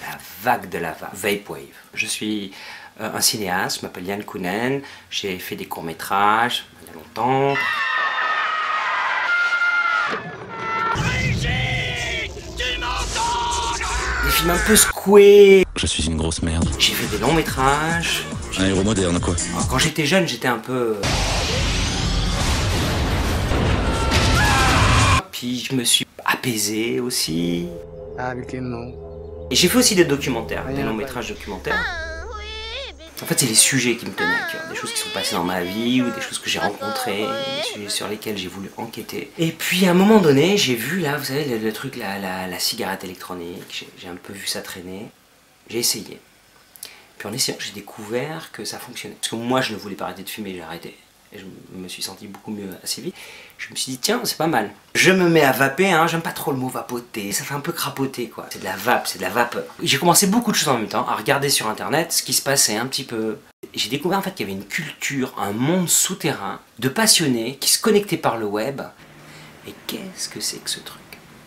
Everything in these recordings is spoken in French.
La vague de la Vaporwave. Je suis un cinéaste, je m'appelle Yann Kounen, j'ai fait des courts-métrages il y a longtemps. Des films un peu secoués. Je suis une grosse merde. J'ai fait des longs-métrages. Un héros moderne, quoi. Alors, quand j'étais jeune, j'étais un peu... Puis je me suis apaisé aussi. Et j'ai fait aussi des documentaires, des longs-métrages documentaires. En fait, c'est les sujets qui me tenaient à cœur, des choses qui sont passées dans ma vie ou des choses que j'ai rencontrées, des sujets sur lesquels j'ai voulu enquêter. Et puis à un moment donné, j'ai vu là, vous savez, le truc, la cigarette électronique, j'ai un peu vu ça traîner. J'ai essayé. Puis en essayant, j'ai découvert que ça fonctionnait. Parce que moi, je ne voulais pas arrêter de fumer, j'ai arrêté. Et je me suis senti beaucoup mieux assez vite. Je me suis dit, tiens, c'est pas mal. Je me mets à vaper, hein, j'aime pas trop le mot vapoter. Ça fait un peu crapoter, quoi. C'est de la vape, c'est de la vapeur. J'ai commencé beaucoup de choses en même temps, à regarder sur internet ce qui se passait un petit peu. J'ai découvert en fait qu'il y avait une culture, un monde souterrain de passionnés qui se connectaient par le web. Mais qu'est-ce que c'est que ce truc?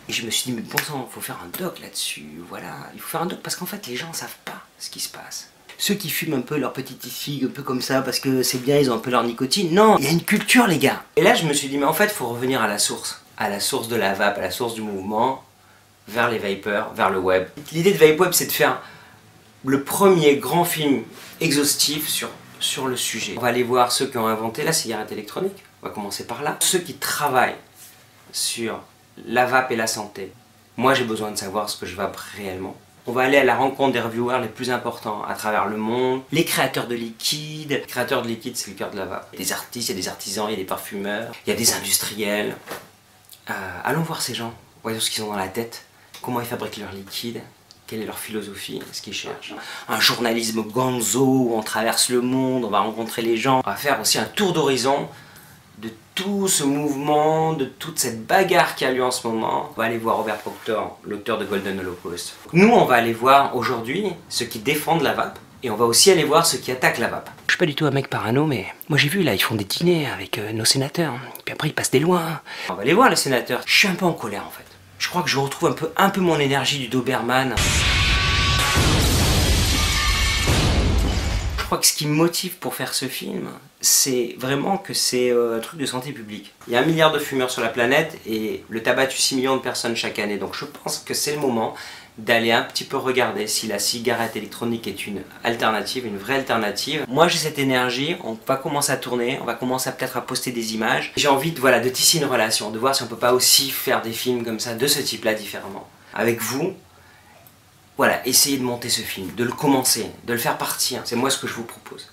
Et je me suis dit, mais bon sang, il faut faire un doc là-dessus, voilà. Il faut faire un doc parce qu'en fait, les gens savent pas ce qui se passe. Ceux qui fument un peu leur petite figue, un peu comme ça, parce que c'est bien, ils ont un peu leur nicotine. Non, il y a une culture, les gars. Et là, je me suis dit, mais en fait, il faut revenir à la source de la vape, à la source du mouvement, vers les vapeurs, vers le web. L'idée de Vaporwave, c'est de faire le premier grand film exhaustif sur le sujet. On va aller voir ceux qui ont inventé la cigarette électronique. On va commencer par là. Ceux qui travaillent sur la vape et la santé. Moi, j'ai besoin de savoir ce que je vape réellement. On va aller à la rencontre des reviewers les plus importants à travers le monde. Les créateurs de liquide. Les créateurs de liquide, c'est le cœur de la vape. Il y a des artistes, il y a des artisans, il y a des parfumeurs, il y a des industriels. Allons voir ces gens, voyons ce qu'ils ont dans la tête, comment ils fabriquent leur liquide, quelle est leur philosophie, ce qu'ils cherchent. Un journalisme gonzo où on traverse le monde, on va rencontrer les gens. On va faire aussi un tour d'horizon de tout ce mouvement, de toute cette bagarre qui a lieu en ce moment. On va aller voir Robert Proctor, l'auteur de Golden Holocaust. Nous, on va aller voir aujourd'hui ceux qui défendent la vape, et on va aussi aller voir ceux qui attaquent la vape. Je suis pas du tout un mec parano, mais moi j'ai vu là, ils font des dîners avec nos sénateurs, puis après ils passent des lois. On va aller voir les sénateurs. Je suis un peu en colère en fait. Je crois que je retrouve un peu mon énergie du Doberman. Je crois que ce qui me motive pour faire ce film, c'est vraiment que c'est un truc de santé publique. Il y a 1 milliard de fumeurs sur la planète et le tabac tue 6 millions de personnes chaque année. Donc je pense que c'est le moment d'aller un petit peu regarder si la cigarette électronique est une alternative, une vraie alternative. Moi j'ai cette énergie, on va commencer à tourner, on va commencer peut-être à poster des images. J'ai envie de tisser une relation, de voir si on peut pas aussi faire des films comme ça, de ce type-là différemment. Avec vous. Voilà, essayez de monter ce film, de le commencer, de le faire partir. C'est moi ce que je vous propose.